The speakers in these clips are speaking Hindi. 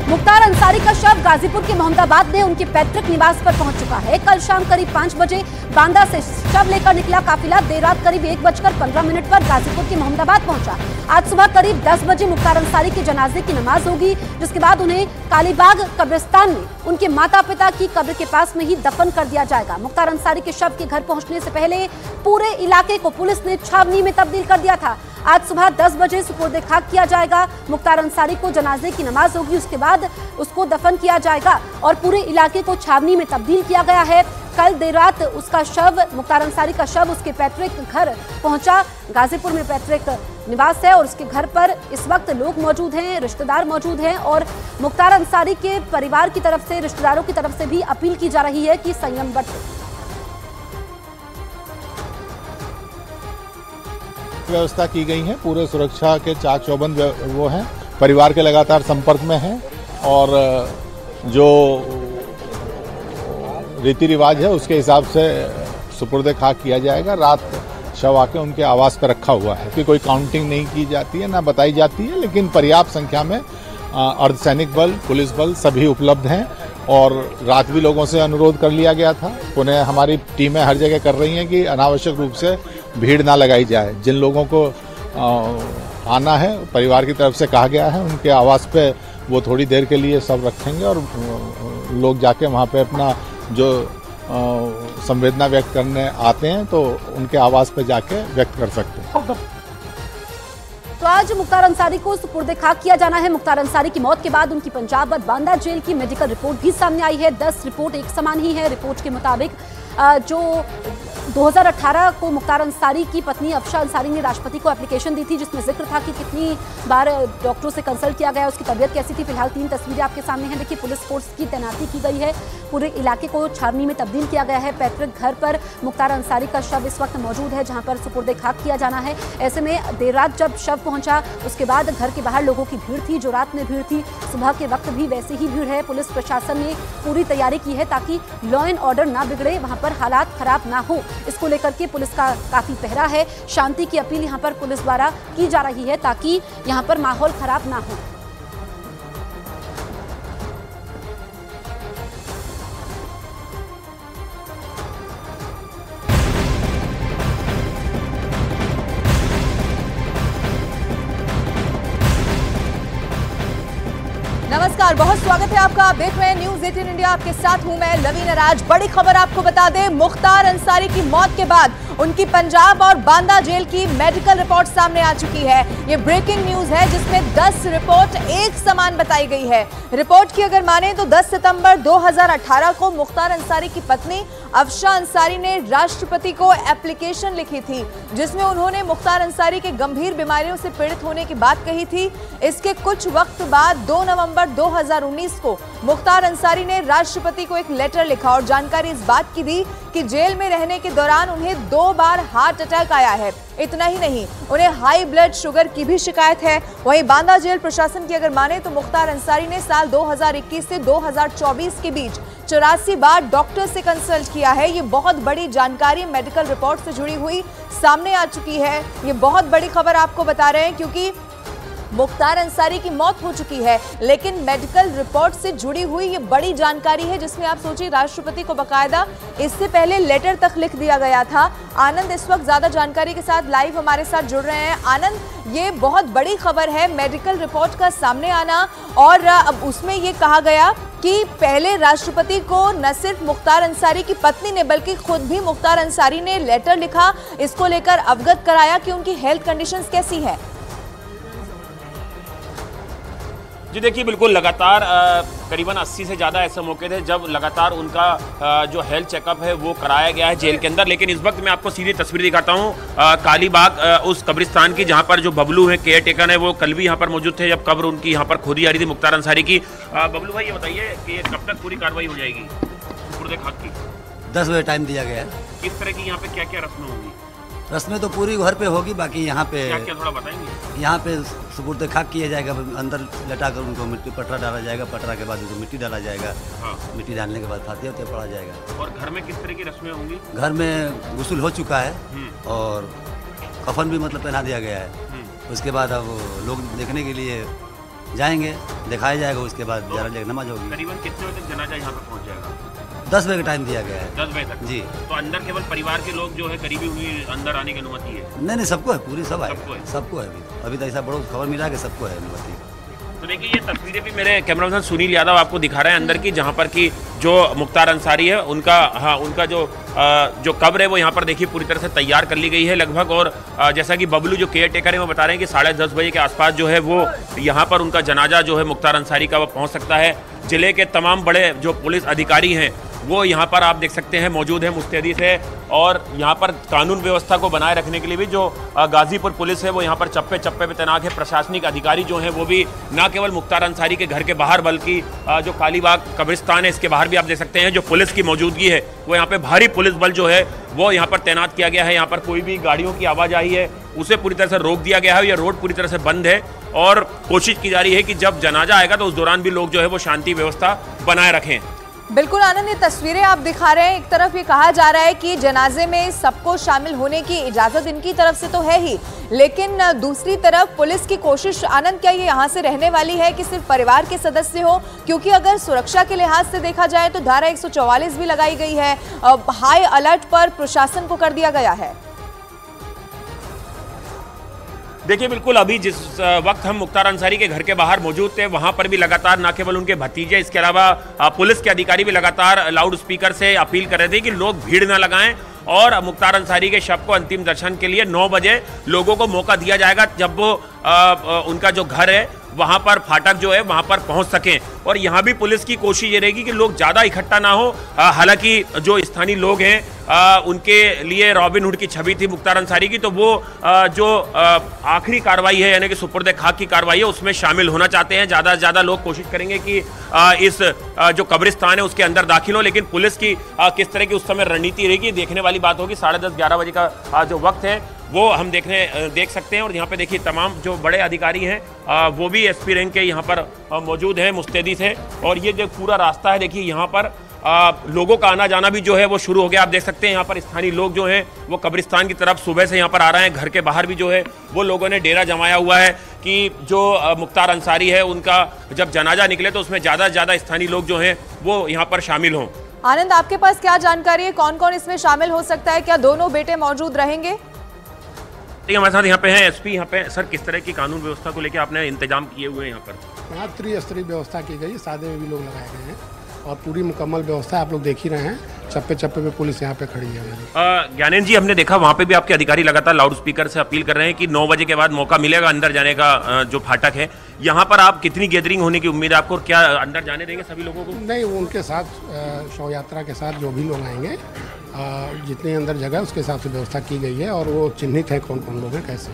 मुख्तार अंसारी का शव गाजीपुर के मोहम्मदाबाद में उनके पैतृक निवास पर पहुंच चुका है। कल शाम करीब 5 बजे बांदा से शव लेकर निकला काफिला देर रात करीब 1:15 पर गाजीपुर के मोहम्मदाबाद पहुंचा। आज सुबह करीब 10 बजे मुख्तार अंसारी के जनाजे की नमाज होगी, जिसके बाद उन्हें कालीबाग कब्रिस्तान में उनके माता पिता की कब्र के पास में ही दफन कर दिया जाएगा। मुख्तार अंसारी के शव के घर पहुंचने से पहले पूरे इलाके को पुलिस ने छावनी में तब्दील कर दिया था। आज सुबह 10 बजे सुपुर्दे खाक किया जाएगा। मुख्तार अंसारी को जनाजे की नमाज होगी, उसके बाद उसको दफन किया जाएगा और पूरे इलाके को छावनी में तब्दील किया गया है। कल देर रात उसका शव, मुख्तार अंसारी का शव उसके पैतृक घर पहुंचा। गाजीपुर में पैतृक निवास है और उसके घर पर इस वक्त लोग मौजूद हैं, रिश्तेदार मौजूद हैं और मुख्तार अंसारी के परिवार की तरफ से, रिश्तेदारों की तरफ से भी अपील की जा रही है कि संयम बरतें। व्यवस्था की गई है, पूरे सुरक्षा के चाक चौबंद वो हैं, परिवार के लगातार संपर्क में हैं और जो रीति रिवाज है उसके हिसाब से सुपुर्दे खाक किया जाएगा। रात शव आके उनके आवास पर रखा हुआ है कि कोई काउंटिंग नहीं की जाती है, ना बताई जाती है, लेकिन पर्याप्त संख्या में अर्धसैनिक बल, पुलिस बल सभी उपलब्ध हैं और रात भी लोगों से अनुरोध कर लिया गया था। पुनः हमारी टीमें हर जगह कर रही हैं कि अनावश्यक रूप से भीड़ ना लगाई जाए। जिन लोगों को आना है परिवार की तरफ से कहा गया है, उनके आवास पे वो थोड़ी देर के लिए सब रखेंगे और लोग जाके वहाँ पे अपना जो संवेदना व्यक्त करने आते हैं तो उनके आवास पे जाके व्यक्त कर सकते हैं। तो आज मुख्तार अंसारी को सुपुर्दे खाक किया जाना है। मुख्तार अंसारी की मौत के बाद उनकी पंजाब बांदा जेल की मेडिकल रिपोर्ट भी सामने आई है। 10 रिपोर्ट एक समान ही है। रिपोर्ट के मुताबिक जो 2018 को मुख्तार अंसारी की पत्नी अफशा अंसारी ने राष्ट्रपति को एप्लीकेशन दी थी, जिसमें जिक्र था कि कितनी बार डॉक्टरों से कंसल्ट किया गया, उसकी तबीयत कैसी थी। फिलहाल 3 तस्वीरें आपके सामने हैं। देखिए, पुलिस फोर्स की तैनाती की गई है, पूरे इलाके को छावनी में तब्दील किया गया है। पैतृक घर पर मुख्तार अंसारी का शव इस वक्त मौजूद है, जहां पर सुपुर्दे खाक किया जाना है। ऐसे में देर रात जब शव पहुंचा उसके बाद घर के बाहर लोगों की भीड़ थी, जो रात में भीड़ थी, सुबह के वक्त भी वैसे ही भीड़ है। पुलिस प्रशासन ने पूरी तैयारी की है ताकि लॉ एंड ऑर्डर ना बिगड़े, वहां पर हालात खराब ना हो। इसको लेकर के पुलिस का काफी पहरा है। शांति की अपील यहां पर पुलिस द्वारा की जा रही है ताकि यहां पर माहौल खराब ना हो। नमस्कार, बहुत स्वागत है आपका। आप देख रहे हैं न्यूज़ 18 इंडिया, आपके साथ हूं मैं लवीना राज। बड़ी खबर आपको बता दें, मुख्तार अंसारी की मौत के बाद उनकी पंजाब और बांदा जेल की मेडिकल रिपोर्ट सामने आ चुकी है। ये ब्रेकिंग न्यूज़ है जिसमें 10 रिपोर्ट एक समान बताई गई है। रिपोर्ट की अगर माने तो 10 सितंबर 2018 को मुख्तार अंसारी की पत्नी अफशा अंसारी ने राष्ट्रपति को एप्लीकेशन लिखी थी, जिसमें उन्होंने मुख्तार अंसारी के गंभीर बीमारियों से पीड़ित होने की बात कही थी। इसके कुछ वक्त बाद 2 नवंबर 2019 को मुख्तार अंसारी ने राष्ट्रपति को एक लेटर लिखा और जानकारी इस बात की दी कि जेल में रहने के दौरान उन्हें 2 बार हार्ट अटैक आया है। इतना ही नहीं, उन्हें हाई ब्लड शुगर की भी शिकायत है। वहीं बांदा जेल प्रशासन की अगर माने तो मुख्तार अंसारी ने साल 2021 से 2024 के बीच 84 बार डॉक्टर से कंसल्ट किया है। ये बहुत बड़ी जानकारी मेडिकल रिपोर्ट से जुड़ी हुई सामने आ चुकी है। ये बहुत बड़ी खबर आपको बता रहे हैं क्योंकि मुख्तार अंसारी की मौत हो चुकी है, लेकिन मेडिकल रिपोर्ट से जुड़ी हुई ये बड़ी जानकारी है जिसमें आप सोचिए राष्ट्रपति को बकायदा इससे पहले लेटर तक लिख दिया गया था। आनंद इस वक्त ज्यादा जानकारी के साथ लाइव हमारे साथ जुड़ रहे हैं। आनंद, ये बहुत बड़ी खबर है मेडिकल रिपोर्ट का सामने आना और अब उसमें ये कहा गया कि पहले राष्ट्रपति को न सिर्फ मुख्तार अंसारी की पत्नी ने बल्कि खुद भी मुख्तार अंसारी ने लेटर लिखा, इसको लेकर अवगत कराया कि उनकी हेल्थ कंडीशंस कैसी है। जी देखिए, बिल्कुल लगातार करीबन 80 से ज़्यादा ऐसे मौके थे जब लगातार उनका जो हेल्थ चेकअप है वो कराया गया है जेल के अंदर। लेकिन इस वक्त मैं आपको सीधी तस्वीर दिखाता हूँ कालीबाग उस कब्रिस्तान की, जहाँ पर जो बबलू है केयर टेकर है वो कल भी यहाँ पर मौजूद थे जब कब्र उनकी यहाँ पर खोदी जा रही थी मुख्तार अंसारी की। बबलू भाई, ये बताइए कि कब तक पूरी कार्रवाई हो जाएगी सुपुर्दे खाक की? 10 बजे टाइम दिया गया है। किस तरह की यहाँ पे क्या क्या रस्में होंगी? रस्में तो पूरी घर पे होगी, बाकी यहाँ पे क्या थोड़ा बताएंगे? यहाँ पे सुपुर्दे खाक किया जाएगा, अंदर लटा कर उनको मिट्टी पटरा डाला जाएगा, पटरा के बाद उनको मिट्टी डाला जाएगा। हाँ। मिट्टी डालने के बाद फातिया उतिया पड़ा जाएगा। और घर में किस तरह की रस्में होंगी? घर में गुस्ल हो चुका है और कफन भी मतलब पहना दिया गया है। उसके बाद अब लोग देखने के लिए जाएंगे, दिखाया जाएगा, उसके बाद जरा लेकर नमाज होगी। करीबन कितने बजे तक जनाजा यहाँ पे पहुँच जाएगा? 10 बजे का टाइम दिया गया है। 10 बजे तक जी। तो अंदर केवल परिवार के लोग जो है करीबी उन्हीं अंदर आने की अनुमति है? नहीं, सबको है, पूरी सब सबको है। आएगा, सबको है। अभी तो ऐसा बड़ा खबर मिला कि सबको है अनुमति। तो देखिए ये तस्वीरें भी मेरे कैमरामैन सुनील यादव आपको दिखा रहे हैं अंदर की, जहां पर कि जो मुख्तार अंसारी है उनका जो कब्र है वो यहाँ पर देखिए पूरी तरह से तैयार कर ली गई है लगभग। और जैसा कि बबलू जो केयर टेकर है वो बता रहे हैं कि 10:30 बजे के आसपास जो है वो यहाँ पर उनका जनाजा जो है मुख्तार अंसारी का वो पहुँच सकता है। जिले के तमाम बड़े जो पुलिस अधिकारी हैं वो यहाँ पर आप देख सकते हैं मौजूद है, मुस्तैदी से। और यहाँ पर कानून व्यवस्था को बनाए रखने के लिए भी जो गाजीपुर पुलिस है वो यहाँ पर चप्पे चप्पे पे तैनात है। प्रशासनिक अधिकारी जो हैं वो भी न केवल मुख्तार अंसारी के घर के बाहर बल्कि जो कालीबाग कब्रिस्तान है इसके बाहर भी आप देख सकते हैं जो पुलिस की मौजूदगी है वो यहाँ पे भारी पुलिस बल जो है वो यहाँ पर तैनात किया गया है। यहाँ पर कोई भी गाड़ियों की आवाजाही है उसे पूरी तरह से रोक दिया गया है। यह रोड पूरी तरह से बंद है और कोशिश की जा रही है कि जब जनाजा आएगा तो उस दौरान भी लोग जो है वो शांति व्यवस्था बनाए रखें। बिल्कुल आनंद, ये तस्वीरें आप दिखा रहे हैं, एक तरफ ये कहा जा रहा है कि जनाजे में सबको शामिल होने की इजाजत इनकी तरफ से तो है ही, लेकिन दूसरी तरफ पुलिस की कोशिश, आनंद क्या ये यहाँ से रहने वाली है कि सिर्फ परिवार के सदस्य हो? क्योंकि अगर सुरक्षा के लिहाज से देखा जाए तो धारा 144 भी लगाई गई है, हाई अलर्ट पर प्रशासन को कर दिया गया है। देखिए बिल्कुल अभी जिस वक्त हम मुख्तार अंसारी के घर के बाहर मौजूद थे वहां पर भी लगातार न केवल उनके भतीजे इसके अलावा पुलिस के अधिकारी भी लगातार लाउड स्पीकर से अपील कर रहे थे कि लोग भीड़ न लगाएं और मुख्तार अंसारी के शव को अंतिम दर्शन के लिए 9 बजे लोगों को मौका दिया जाएगा जब वो उनका जो घर है वहां पर फाटक जो है वहां पर पहुंच सकें। और यहां भी पुलिस की कोशिश ये रहेगी कि लोग ज़्यादा इकट्ठा ना हो। हालांकि जो स्थानीय लोग हैं उनके लिए रॉबिनहुड की छवि थी मुख्तार अंसारी की, तो वो जो आखिरी कार्रवाई है यानी कि सुपुर्द खाक की कार्रवाई है उसमें शामिल होना चाहते हैं। ज़्यादा से ज़्यादा लोग कोशिश करेंगे कि इस जो कब्रिस्तान है उसके अंदर दाखिल हो, लेकिन पुलिस की किस तरह की उस समय रणनीति रहेगी देखने वाली बात होगी। 10:30-11 बजे का जो वक्त है वो हम देख सकते हैं। और यहाँ पे देखिए तमाम जो बड़े अधिकारी हैं वो भी एसपी रैंक के यहाँ पर मौजूद हैं मुस्तैदी से। और ये जो पूरा रास्ता है देखिए यहाँ पर लोगों का आना जाना भी जो है वो शुरू हो गया। आप देख सकते हैं यहाँ पर स्थानीय लोग जो हैं वो कब्रिस्तान की तरफ सुबह से यहाँ पर आ रहे हैं। घर के बाहर भी जो है वो लोगों ने डेरा जमाया हुआ है कि जो मुख्तार अंसारी है उनका जब जनाजा निकले तो उसमें ज़्यादा से ज़्यादा स्थानीय लोग जो हैं वो यहाँ पर शामिल हों। आनंद, आपके पास क्या जानकारी है, कौन कौन इसमें शामिल हो सकता है? क्या दोनों बेटे मौजूद रहेंगे? हमारे साथ यहाँ पे हैं एसपी। यहाँ पे सर किस तरह की कानून व्यवस्था को लेकर आपने इंतजाम किए हुए हैं यहाँ पर? यहाँ त्रिस्तरीय व्यवस्था की गई, सादे में भी लोग लगाए गए हैं और पूरी मुकम्मल व्यवस्था आप लोग देख ही रहे हैं। चप्पे चप्पे पे पुलिस यहाँ पे खड़ी है। ज्ञानेंद्र जी, हमने देखा वहाँ पे भी आपके अधिकारी लगातार लाउड स्पीकर से अपील कर रहे हैं कि 9 बजे के बाद मौका मिलेगा अंदर जाने का। जो फाटक है यहाँ पर आप कितनी गैदरिंग होने की उम्मीद है आपको? क्या अंदर जाने देंगे सभी लोगों को? नहीं, वो उनके साथ शव यात्रा के साथ जो भी लोग आएंगे जितनी अंदर जगह उसके हिसाब से व्यवस्था की गई है और वो चिन्हित है कौन कौन लोग हैं कैसे।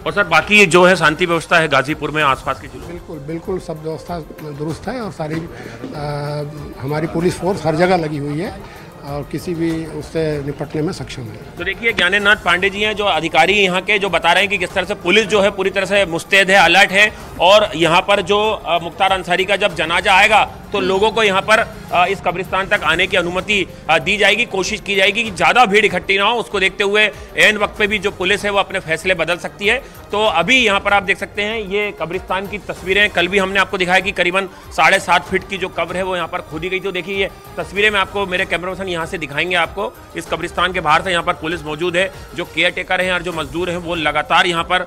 और सर बाकी जो है शांति व्यवस्था है गाजीपुर में आसपास के जिलों? बिल्कुल बिल्कुल सब व्यवस्था दुरुस्त है और सारी हमारी पुलिस फोर्स हर जगह लगी हुई है और किसी भी उससे निपटने में सक्षम है। तो देखिए ज्ञानेन्द्र नाथ पांडे जी हैं जो अधिकारी यहाँ के, जो बता रहे हैं कि किस तरह से पुलिस जो है पूरी तरह से मुस्तैद है, अलर्ट है। और यहाँ पर जो मुख्तार अंसारी का जब जनाजा आएगा तो लोगों को यहाँ पर इस कब्रिस्तान तक आने की अनुमति दी जाएगी। कोशिश की जाएगी कि ज़्यादा भीड़ इकट्ठी ना हो। उसको देखते हुए ऐन वक्त पे भी जो पुलिस है वो अपने फैसले बदल सकती है। तो अभी यहाँ पर आप देख सकते हैं ये कब्रिस्तान की तस्वीरें, कल भी हमने आपको दिखाया कि करीबन 7.5 फीट की जो कब्र है वो यहाँ पर खोदी गई। तो देखिए ये तस्वीरें मैं आपको मेरे कैमरामैन यहाँ से दिखाएंगे आपको। इस कब्रिस्तान के बाहर से यहाँ पर पुलिस मौजूद है, जो केयर टेकर हैं और जो मजदूर हैं वो लगातार यहाँ पर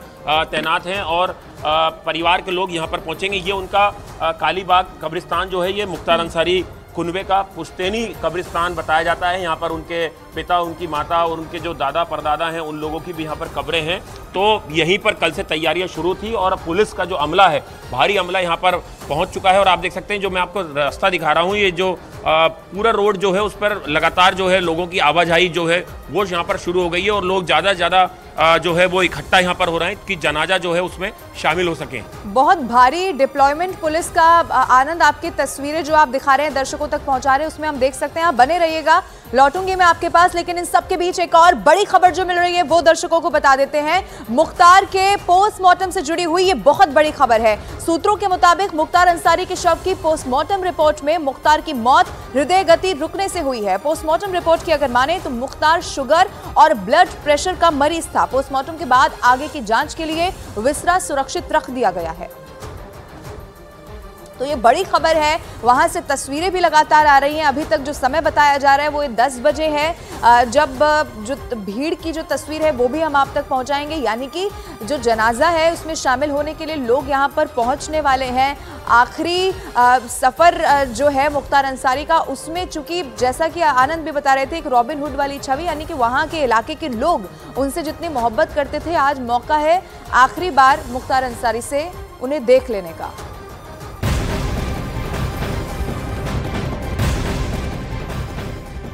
तैनात हैं और परिवार के लोग यहाँ पर पहुँचेंगे। ये उनका कालीबाग कब्रिस्तान जो है ये मुख्तार अंसारी कुनबे का पुश्तैनी कब्रिस्तान बताया जाता है। यहाँ पर उनके पिता, उनकी माता और उनके जो दादा परदादा हैं उन लोगों की भी यहाँ पर कब्रें हैं। तो यहीं पर कल से तैयारियां शुरू थी और पुलिस का जो अमला है, भारी अमला यहाँ पर पहुँच चुका है। और आप देख सकते हैं जो मैं आपको रास्ता दिखा रहा हूँ, ये जो पूरा रोड जो है उस पर लगातार जो है लोगों की आवाजाही जो है वो यहाँ पर शुरू हो गई है और लोग ज़्यादा से ज़्यादा जो है वो इकट्ठा यहाँ पर हो रहे हैं कि जनाजा जो है उसमें शामिल हो सके। बहुत भारी डिप्लॉयमेंट पुलिस का। आनंद, आपकी तस्वीरें जो आप दिखा रहे हैं दर्शकों तक पहुंचा रहे हैं उसमें हम देख सकते हैं। आप बने रहिएगा, लौटूंगी मैं आपके पास, लेकिन इन सब के बीच एक और बड़ी खबर जो मिल रही है वो दर्शकों को बता देते हैं। मुख्तार के पोस्टमार्टम से जुड़ी हुई ये बहुत बड़ी खबर है। सूत्रों के मुताबिक मुख्तार अंसारी के शव की पोस्टमार्टम रिपोर्ट में मुख्तार की मौत हृदय गति रुकने से हुई है। पोस्टमार्टम रिपोर्ट की अगर माने तो मुख्तार शुगर और ब्लड प्रेशर का मरीज था। पोस्टमार्टम के बाद आगे की जांच के लिए विसरा सुरक्षित रख दिया गया है। तो ये बड़ी खबर है। वहां से तस्वीरें भी लगातार आ रही हैं। अभी तक जो समय बताया जा रहा है वो 10 बजे है, जब जो भीड़ की जो तस्वीर है वो भी हम आप तक पहुंचाएंगे। यानी कि जो जनाजा है उसमें शामिल होने के लिए लोग यहां पर पहुंचने वाले हैं। आखिरी सफर जो है मुख्तार अंसारी का, उसमें चूंकि जैसा कि आनंद भी बता रहे थे, एक रॉबिन हुड वाली छवि, यानी कि वहां के इलाके के लोग उनसे जितनी मोहब्बत करते थे, आज मौका है आखिरी बार मुख्तार अंसारी से उन्हें देख लेने का।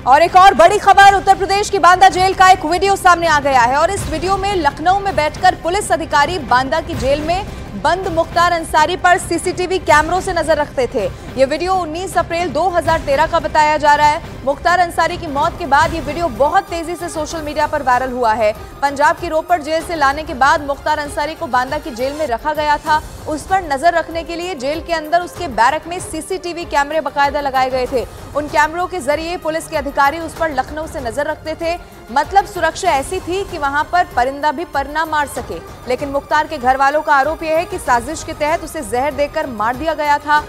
और एक और बड़ी खबर, उत्तर प्रदेश की बांदा जेल का एक वीडियो सामने आ गया है और इस वीडियो में लखनऊ में बैठकर पुलिस अधिकारी बांदा की जेल में बंद मुख्तार अंसारी पर सीसीटीवी कैमरों से नजर रखते थे। ये वीडियो 19 अप्रैल 2013 का बताया जा रहा है। मुख्तार अंसारी की मौत के बाद ये वीडियो बहुत तेजी से सोशल मीडिया पर वायरल हुआ है। पंजाब की रोपड़ जेल से लाने के बाद मुख्तार अंसारी को बांदा की जेल में रखा गया था। उस पर नजर रखने के लिए जेल के अंदर उसके बैरक में सीसीटीवी कैमरे बाकायदा लगाए गए थे। उन कैमरों के जरिए पुलिस के अधिकारी उस पर लखनऊ से नजर रखते थे। मतलब सुरक्षा ऐसी थी कि वहां पर परिंदा भी पर ना मार सके। लेकिन मुख्तार के घर वालों का आरोप यह है कि साजिश के तहत उसे जहर देकर मार दिया गया था।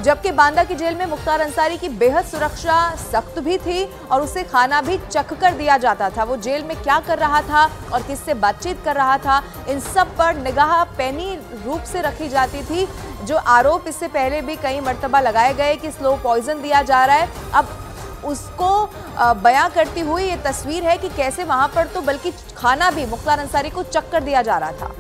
जबकि बांदा की जेल में मुख्तार अंसारी की बेहद सुरक्षा सख्त भी थी और उसे खाना भी चख कर दिया जाता था। वो जेल में क्या कर रहा था और किससे बातचीत कर रहा था, इन सब पर निगाह पैनी रूप से रखी जाती थी। जो आरोप इससे पहले भी कई मर्तबा लगाए गए कि स्लो पॉइजन दिया जा रहा है, अब उसको बयां करती हुई ये तस्वीर है कि कैसे वहां पर तो बल्कि खाना भी मुख्तार अंसारी को चख कर दिया जा रहा था।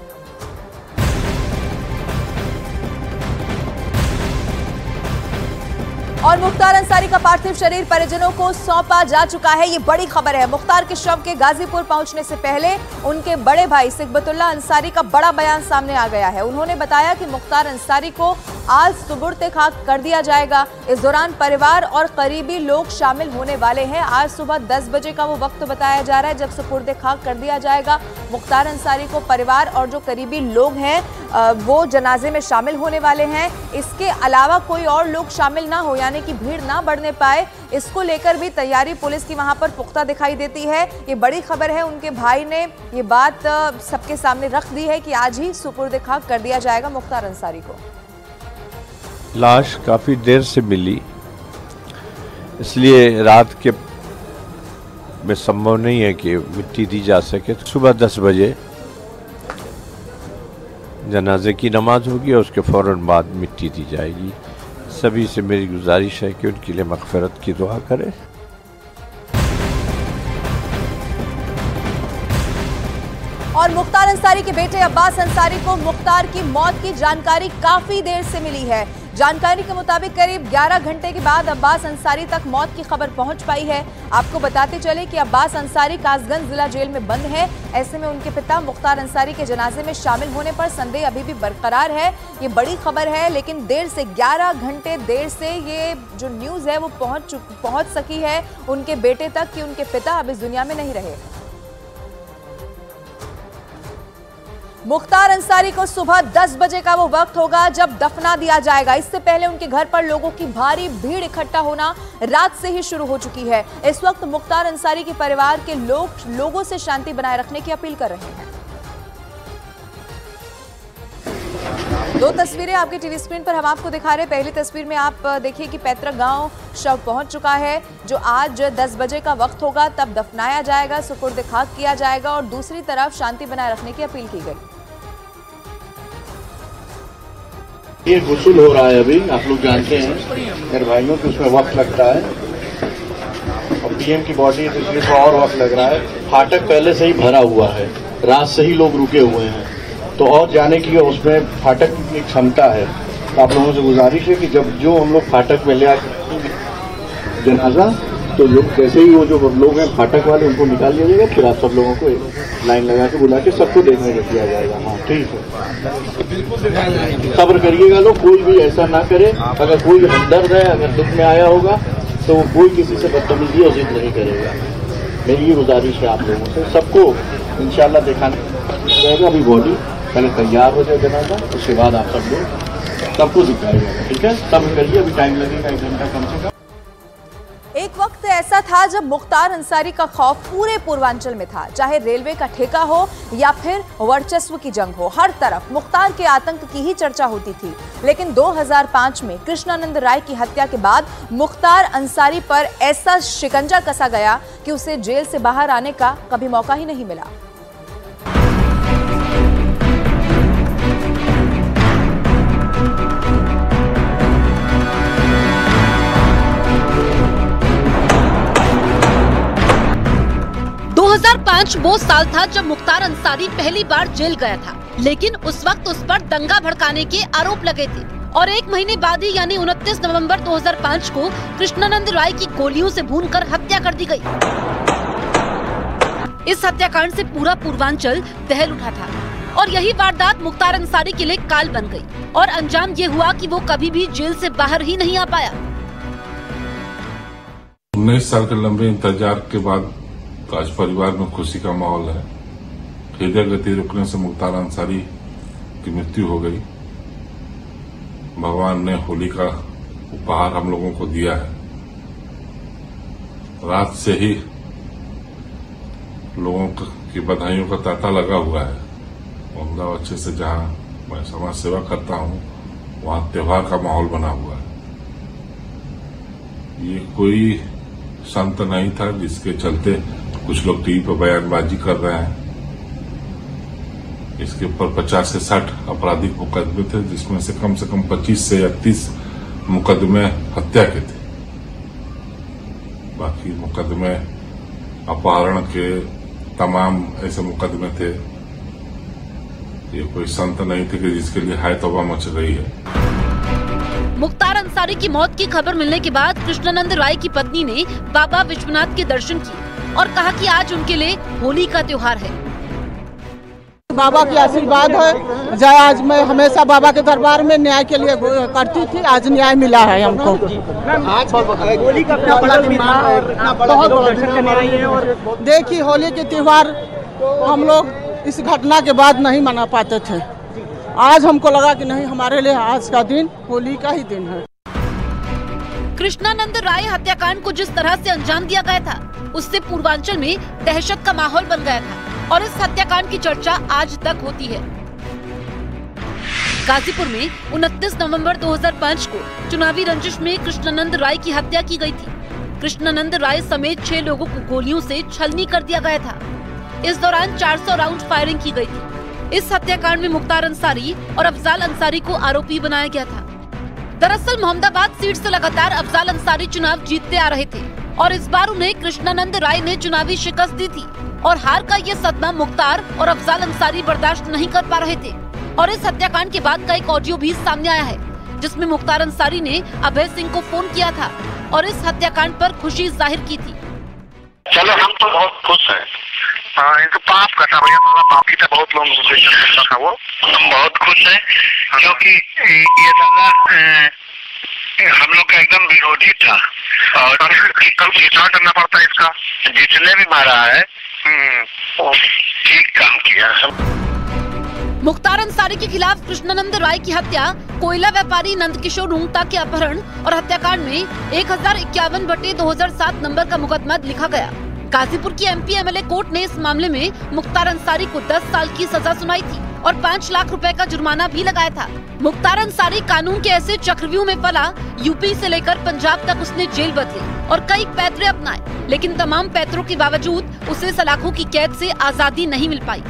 और मुख्तार अंसारी का पार्थिव शरीर परिजनों को सौंपा जा चुका है। ये बड़ी खबर है। मुख्तार के शव के गाजीपुर पहुंचने से पहले उनके बड़े भाई सिकबतुल्ला अंसारी का बड़ा बयान सामने आ गया है। उन्होंने बताया कि मुख्तार अंसारी को आज सुपुर्द खाक कर दिया जाएगा। इस दौरान परिवार और करीबी लोग शामिल होने वाले हैं। आज सुबह 10 बजे का वो वक्त बताया जा रहा है जब सुपुर्द खाक कर दिया जाएगा। मुख्तार अंसारी को परिवार और जो करीबी लोग हैं वो जनाजे में शामिल होने वाले हैं। इसके अलावा कोई और लोग शामिल ना हो, यानी कि भीड़ ना बढ़ने पाए, इसको लेकर भी तैयारी पुलिस की वहां पर पुख्ता दिखाई देती है। ये बड़ी खबर है। उनके भाई ने ये बात सबके सामने रख दी है कि आज ही सुपुर्द खाक कर दिया जाएगा मुख्तार अंसारी को। लाश काफ़ी देर से मिली, इसलिए रात के में संभव नहीं है कि मिट्टी दी जा सके। सुबह 10 बजे जनाजे की नमाज होगी और उसके फ़ौरन बाद मिट्टी दी जाएगी। सभी से मेरी गुजारिश है कि उनके लिए मग़फ़िरत की दुआ करें। और मुख्तार अंसारी के बेटे अब्बास अंसारी को मुख्तार की मौत की जानकारी काफी देर से मिली है। जानकारी के मुताबिक करीब 11 घंटे के बाद अब्बास अंसारी तक मौत की खबर पहुंच पाई है। आपको बताते चले कि अब्बास अंसारी कासगंज जिला जेल में बंद है। ऐसे में उनके पिता मुख्तार अंसारी के जनाजे में शामिल होने पर संदेह अभी भी बरकरार है। ये बड़ी खबर है, लेकिन देर से 11 घंटे देर से ये जो न्यूज़ है वो पहुंच सकी है उनके बेटे तक कि उनके पिता अब इस दुनिया में नहीं रहे। मुख्तार अंसारी को सुबह 10 बजे का वो वक्त होगा जब दफना दिया जाएगा। इससे पहले उनके घर पर लोगों की भारी भीड़ इकट्ठा होना रात से ही शुरू हो चुकी है। इस वक्त मुख्तार अंसारी के परिवार के लोगों से शांति बनाए रखने की अपील कर रहे हैं। दो तस्वीरें आपके टीवी स्क्रीन पर हम आपको दिखा रहे हैं। पहली तस्वीर में आप देखिए कि पैतृक गांव शव पहुंच चुका है, जो आज 10 बजे का वक्त होगा तब दफनाया जाएगा, सुपुर्द खाक किया जाएगा और दूसरी तरफ शांति बनाए रखने की अपील की गई। ये गुस्ल हो रहा है, अभी आप लोग जानते हैं मेरे भाइयों को उसमें वक्त लगता है और पीएम की बॉडी है तो इसलिए थोड़ा और वक्त लग रहा है। फाटक पहले से ही भरा हुआ है, रात से ही लोग रुके हुए हैं, तो और जाने की उसमें फाटक की क्षमता है। तो आप लोगों से गुजारिश है कि जब जो हम लोग फाटक में ले आए जनाजा, तो लोग जैसे ही वो जो लोग हैं फाटक वाले उनको निकाल लिया जाएगा, फिर आप सब लोगों को एक लाइन लगा के बुला के सबको देखने को किया जाएगा। हाँ ठीक है, सब्र करिएगा लोग, कोई भी ऐसा ना करे। अगर कोई हमदर्द है, अगर दुख में आया होगा तो वो कोई किसी से बदतमीजी और जिद नहीं करेगा। मेरी ये गुजारिश है आप लोगों से, सबको इंशाल्लाह दिखाना जाएगा। अभी बॉडी पहले तैयार हो जाए जनाजा, उसके बाद आप सब लोग सबको दिखाया जाएगा। ठीक है, सब्र करिए, अभी टाइम लगेगा 1 घंटा कम से कम। एक वक्त वक्त ऐसा था जब मुख्तार अंसारी का खौफ पूरे पूर्वांचल में था, चाहे रेलवे का ठेका हो या फिर वर्चस्व की जंग हो, हर तरफ मुख्तार के आतंक की ही चर्चा होती थी। लेकिन 2005 में कृष्णानंद राय की हत्या के बाद मुख्तार अंसारी पर ऐसा शिकंजा कसा गया कि उसे जेल से बाहर आने का कभी मौका ही नहीं मिला। वो साल था जब मुख्तार अंसारी पहली बार जेल गया था, लेकिन उस वक्त उस पर दंगा भड़काने के आरोप लगे थे और एक महीने बाद ही यानी 29 नवंबर 2005 को कृष्णानंद राय की गोलियों से भूनकर हत्या कर दी गई। इस हत्याकांड से पूरा पूर्वांचल दहल उठा था और यही वारदात मुख्तार अंसारी के लिए काल बन गई और अंजाम ये हुआ कि वो कभी भी जेल से बाहर ही नहीं आ पाया। 19 साल के लंबे इंतजार के बाद आज परिवार में खुशी का माहौल है। हृदय गति रुकने से मुख्तार अंसारी की मृत्यु हो गई। भगवान ने होली का उपहार हम लोगों को दिया है। रात से ही लोगों की बधाइयों का तांता लगा हुआ है। अहमदाबाद अच्छे से जहां मैं समाज सेवा करता हूं, वहां त्योहार का माहौल बना हुआ है। ये कोई संत नहीं था जिसके चलते कुछ लोग टीवी पर बयानबाजी कर रहे हैं। इसके ऊपर 50 से 60 आपराधिक मुकदमे थे, जिसमें से कम 25 से 31 मुकदमे हत्या के थे। बाकी मुकदमे अपहरण के तमाम ऐसे मुकदमे थे। ये कोई संत नहीं थे कि जिसके लिए हाय तौबा मच रही है। मुख्तार अंसारी की मौत की खबर मिलने के बाद कृष्णानंद राय की पत्नी ने बाबा विश्वनाथ के दर्शन किए और कहा कि आज उनके लिए होली का त्योहार है। बाबा की आशीर्वाद है। जय आज मैं हमेशा बाबा के दरबार में न्याय के लिए करती थी, आज न्याय मिला है हमको। आज होली का क्या बड़ा दिन था और बहुत दर्शन करने आई है। और देखिए होली के त्योहार हम लोग इस घटना के बाद नहीं मना पाते थे। आज हमको लगा कि नहीं, हमारे लिए आज का दिन होली का ही दिन है। कृष्णानंद राय हत्याकांड को जिस तरह से अंजाम दिया गया था, उससे पूर्वांचल में दहशत का माहौल बन गया था और इस हत्याकांड की चर्चा आज तक होती है। गाजीपुर में 29 नवंबर 2005 को चुनावी रंजिश में कृष्णानंद राय की हत्या की गई थी। कृष्णानंद राय समेत 6 लोगों को गोलियों से छलनी कर दिया गया था। इस दौरान 400 राउंड फायरिंग की गई थी। इस हत्याकांड में मुख्तार अंसारी और अफजाल अंसारी को आरोपी बनाया गया था। दरअसल मोहम्मदाबाद सीट से लगातार अफजाल अंसारी चुनाव जीतते आ रहे थे और इस बार उन्हें कृष्णानंद राय ने चुनावी शिकस्त दी थी और हार का ये सदमा मुख्तार और अफजाल अंसारी बर्दाश्त नहीं कर पा रहे थे। और इस हत्याकांड के बाद का एक ऑडियो भी सामने आया है, जिसमें मुख्तार अंसारी ने अभय सिंह को फोन किया था और इस हत्याकांड पर खुशी जाहिर की थी। चलो हम तो बहुत खुश हैं। इनको पाप करता भैया, साला पापी था, बहुत लोग था वो। हम बहुत खुश हैं क्योंकि ये साला हम लोग का एकदम विरोधी था और कल घिसाव करना पड़ता है इसका। जितने भी मारा है वो ठीक काम किया है। मुख्तार अंसारी के खिलाफ कृष्णानंद राय की हत्या, कोयला व्यापारी नंदकिशोर रुंगटा के अपहरण और हत्याकांड में 1051/2007 नंबर का मुकदमा लिखा गया। गाजीपुर की एमपी एमएलए कोर्ट ने इस मामले में मुख्तार अंसारी को 10 साल की सजा सुनाई थी और 5 लाख रुपए का जुर्माना भी लगाया था। मुख्तार अंसारी कानून के ऐसे चक्रव्यूह में पला, यूपी से लेकर पंजाब तक उसने जेल बदले और कई पैतरे अपनाए, लेकिन तमाम पैतरों के बावजूद उसे सलाखों की कैद से आजादी नहीं मिल पाई।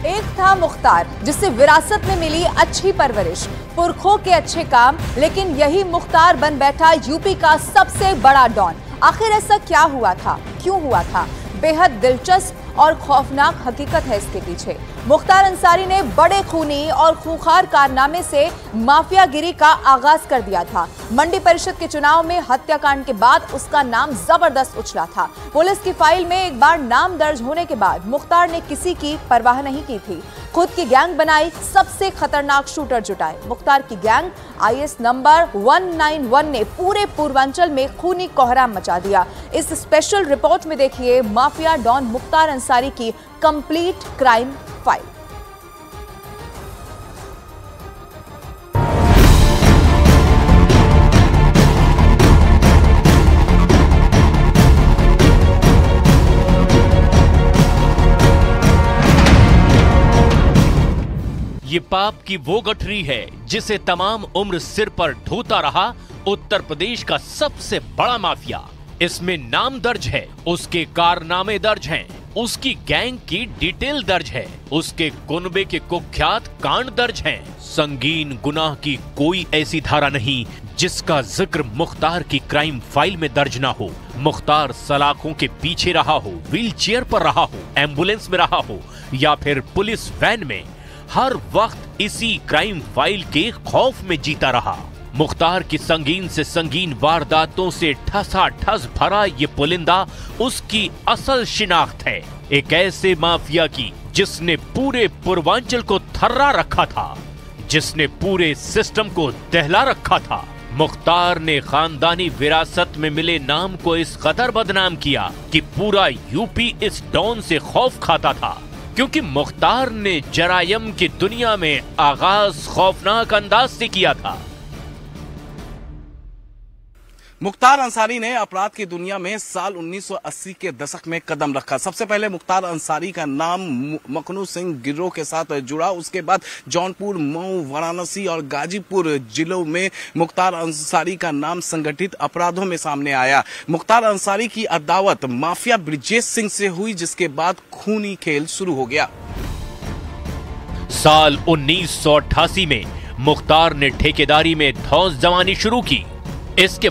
एक था मुख्तार, जिसे विरासत में मिली अच्छी परवरिश, पुरखों के अच्छे काम, लेकिन यही मुख्तार बन बैठा यूपी का सबसे बड़ा डॉन। आखिर ऐसा क्या हुआ था, क्यों हुआ था? बेहद दिलचस्प और खौफनाक हकीकत है इसके पीछे। मुख्तार अंसारी ने बड़े खूनी और खूंखार कारनामे से माफियागिरी का आगाज कर दिया था। मंडी परिषद के चुनाव में हत्याकांड के बाद उसका नाम जबरदस्त उछला था। पुलिस की फाइल में एक बार नाम दर्ज होने के बाद मुख्तार ने किसी की परवाह नहीं की थी। खुद की गैंग बनाई, सबसे खतरनाक शूटर जुटाए। मुख्तार की गैंग IS नंबर 191 ने पूरे पूर्वांचल में खूनी कोहराम मचा दिया। इस स्पेशल रिपोर्ट में देखिए माफिया डॉन मुख्तार अंसारी की कंप्लीट क्राइम फाइल। ये पाप की वो गठरी है जिसे तमाम उम्र सिर पर ढोता रहा उत्तर प्रदेश का सबसे बड़ा माफिया। इसमें नाम दर्ज है, उसके कारनामे दर्ज हैं, उसकी गैंग की डिटेल दर्ज है, उसके कुनबे के कुख्यात कांड दर्ज हैं। संगीन गुनाह की कोई ऐसी धारा नहीं जिसका जिक्र मुख्तार की क्राइम फाइल में दर्ज ना हो। मुख्तार सलाखों के पीछे रहा हो, व्हील चेयर पर रहा हो, एम्बुलेंस में रहा हो या फिर पुलिस वैन में, हर वक्त इसी क्राइम फाइल के खौफ में जीता रहा। मुख्तार की संगीन से संगीन वारदातों से ठसाठस भरा ये पुलिंदा उसकी असल शिनाख्त है, एक ऐसे माफिया की जिसने पूरे पूर्वांचल को थर्रा रखा था, जिसने पूरे सिस्टम को दहला रखा था। मुख्तार ने खानदानी विरासत में मिले नाम को इस कदर बदनाम किया कि पूरा यूपी इस डॉन से खौफ खाता था, क्योंकि मुख्तार ने जरायम की दुनिया में आगाज खौफनाक अंदाज से किया था। मुख्तार अंसारी ने अपराध की दुनिया में साल 1980 के दशक में कदम रखा। सबसे पहले मुख्तार अंसारी का नाम मखनू सिंह गिरोह के साथ जुड़ा। उसके बाद जौनपुर, मऊ, वाराणसी और गाजीपुर जिलों में मुख्तार अंसारी का नाम संगठित अपराधों में सामने आया। मुख्तार अंसारी की अदावत माफिया ब्रिजेश सिंह से हुई, जिसके बाद खूनी खेल शुरू हो गया। साल 1988 में मुख्तार ने ठेकेदारी में धौंस जमानी शुरू की। इसके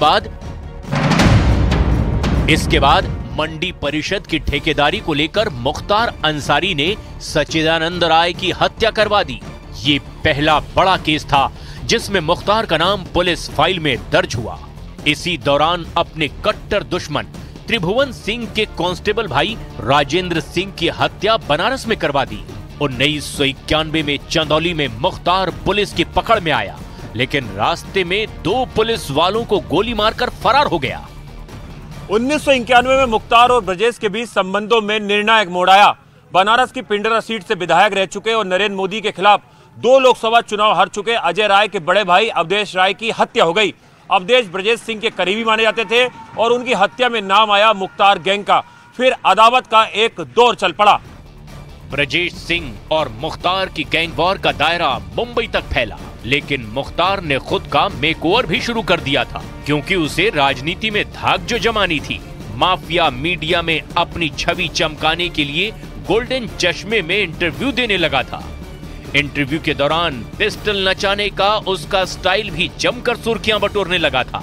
बाद मंडी परिषद की ठेकेदारी को लेकर मुख्तार अंसारी ने सच्चिदानंद राय की हत्या करवा दी। ये पहला बड़ा केस था जिसमें मुख्तार का नाम पुलिस फाइल में दर्ज हुआ। इसी दौरान अपने कट्टर दुश्मन त्रिभुवन सिंह के कांस्टेबल भाई राजेंद्र सिंह की हत्या बनारस में करवा दी। 1991 में चंदौली में मुख्तार पुलिस की पकड़ में आया, लेकिन रास्ते में 2 पुलिस वालों को गोली मारकर फरार हो गया। 1991 में मुख्तार और ब्रजेश के बीच संबंधों में निर्णायक मोड़ आया। बनारस की पिंडरा सीट से विधायक रह चुके और नरेंद्र मोदी के खिलाफ 2 लोकसभा चुनाव हार चुके अजय राय के बड़े भाई अवधेश राय की हत्या हो गई। अवधेश ब्रजेश सिंह के करीबी माने जाते थे और उनकी हत्या में नाम आया मुख्तार गैंग का। फिर अदावत का एक दौर चल पड़ा। ब्रजेश सिंह और मुख्तार की गैंग वॉर का दायरा मुंबई तक फैला, लेकिन मुख्तार ने खुद का मेकओवर भी शुरू कर दिया था, क्योंकि उसे राजनीति में धाक जो जमानी थी। माफिया मीडिया में अपनी छवि चमकाने के लिए गोल्डन चश्मे में इंटरव्यू देने लगा था। इंटरव्यू के दौरान पिस्टल नचाने का उसका स्टाइल भी जमकर सुर्खियां बटोरने लगा था।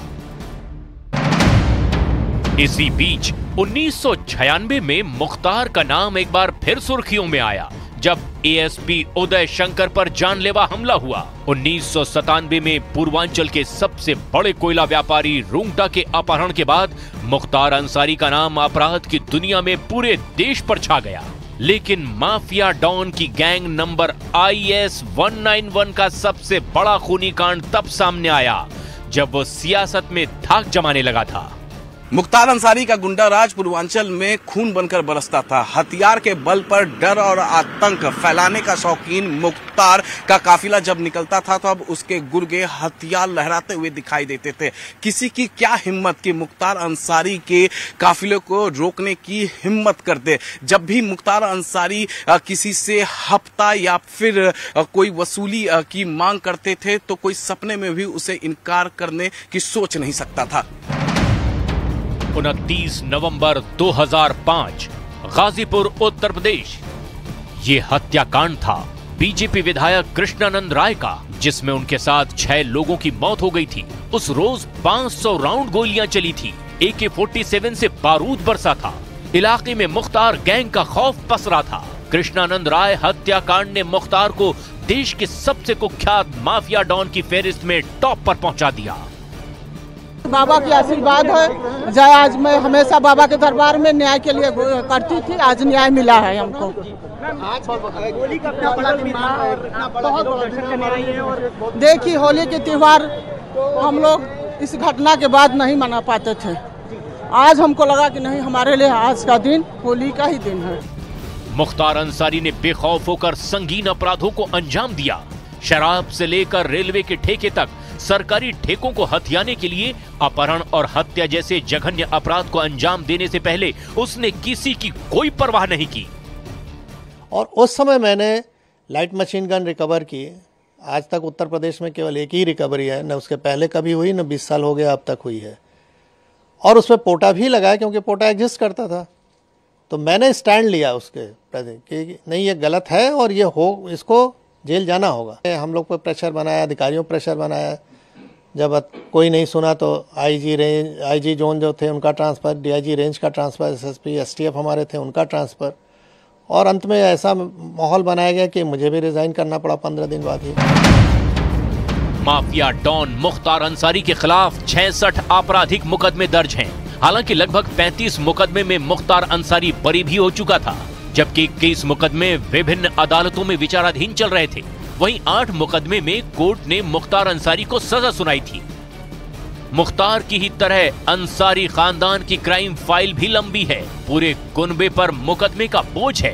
इसी बीच 1996 में मुख्तार का नाम एक बार फिर सुर्खियों में आया, जब एएसपी उदय शंकर पर जानलेवा हमला हुआ। 1997 में पूर्वांचल के सबसे बड़े कोयला व्यापारी रुंगटा के अपहरण के बाद मुख्तार अंसारी का नाम अपराध की दुनिया में पूरे देश पर छा गया। लेकिन माफिया डॉन की गैंग नंबर IS 191 का सबसे बड़ा खूनी कांड तब सामने आया जब वो सियासत में धाक जमाने लगा था। मुख्तार अंसारी का गुंडा राज पूर्वांचल में खून बनकर बरसता था। हथियार के बल पर डर और आतंक फैलाने का शौकीन मुख्तार का काफिला जब निकलता था तो अब उसके गुर्गे हथियार लहराते हुए दिखाई देते थे। किसी की क्या हिम्मत कि मुख्तार अंसारी के काफिले को रोकने की हिम्मत करते। जब भी मुख्तार अंसारी किसी से हफ्ता या फिर कोई वसूली की मांग करते थे तो कोई सपने में भी उसे इनकार करने की सोच नहीं सकता था। 29 नवंबर 2005 गाजीपुर उत्तर प्रदेश। ये हत्याकांड था बीजेपी विधायक कृष्णानंद राय का, जिसमें उनके साथ 6 लोगों की मौत हो गई थी। उस रोज 500 राउंड गोलियां चली थी। AK-47 से बारूद बरसा था। इलाके में मुख्तार गैंग का खौफ पसरा था। कृष्णानंद राय हत्याकांड ने मुख्तार को देश के सबसे कुख्यात माफिया डॉन की फेहरिस्त में टॉप पर पहुंचा दिया। बाबा की आशीर्वाद है। जय आज मैं हमेशा बाबा के दरबार में न्याय के लिए करती थी, आज न्याय मिला है हमको। होली का अपना बड़ा दिन था और बहुत दर्शन करने आई है। और देखिए होली के त्योहार हम लोग इस घटना के बाद नहीं मना पाते थे। आज हमको लगा कि नहीं, हमारे लिए आज का दिन होली का ही दिन है। मुख्तार अंसारी ने बेखौफ होकर संगीन अपराधों को अंजाम दिया। शराब से लेकर रेलवे के ठेके तक सरकारी ठेकों को हथियाने के लिए अपहरण और हत्या जैसे जघन्य अपराध को अंजाम देने से पहले उसने किसी की कोई परवाह नहीं की। और उस समय मैंने लाइट मशीन गन रिकवर की। आज तक उत्तर प्रदेश में केवल एक ही रिकवरी है, न उसके पहले कभी हुई, न 20 साल हो गया अब तक हुई है। और उसमें पोटा भी लगाया क्योंकि पोटा एग्जिस्ट करता था। तो मैंने स्टैंड लिया उसके प्रति कि नहीं, ये गलत है और ये इसको जेल जाना होगा। हम लोग पर प्रेशर बनाया, अधिकारियों पर प्रेशर बनाया। जब कोई नहीं सुना तो आईजी जोन जो थे उनका ट्रांसफ़र, डीआईजी रेंज का ट्रांसफ़र, एसएसपी एसटीएफ हमारे थे उनका ट्रांसफ़र, और अंत में ऐसा माहौल बनाया गया कि मुझे भी रिज़ाइन करना पड़ा 15 दिन बाद ही। माफिया डॉन मुख्तार अंसारी के खिलाफ 66 आपराधिक मुकदमे दर्ज हैं। हालांकि लगभग 35 मुकदमे में मुख्तार अंसारी बरी भी हो चुका था, जबकि 21 मुकदमे विभिन्न अदालतों में विचाराधीन चल रहे थे। वहीं 8 मुकदमे में कोर्ट ने मुख्तार अंसारी को सजा सुनाई थी। मुख्तार की ही तरह अंसारी खानदान की क्राइम फाइल भी लंबी है। पूरे कुनबे पर मुकदमे का बोझ है।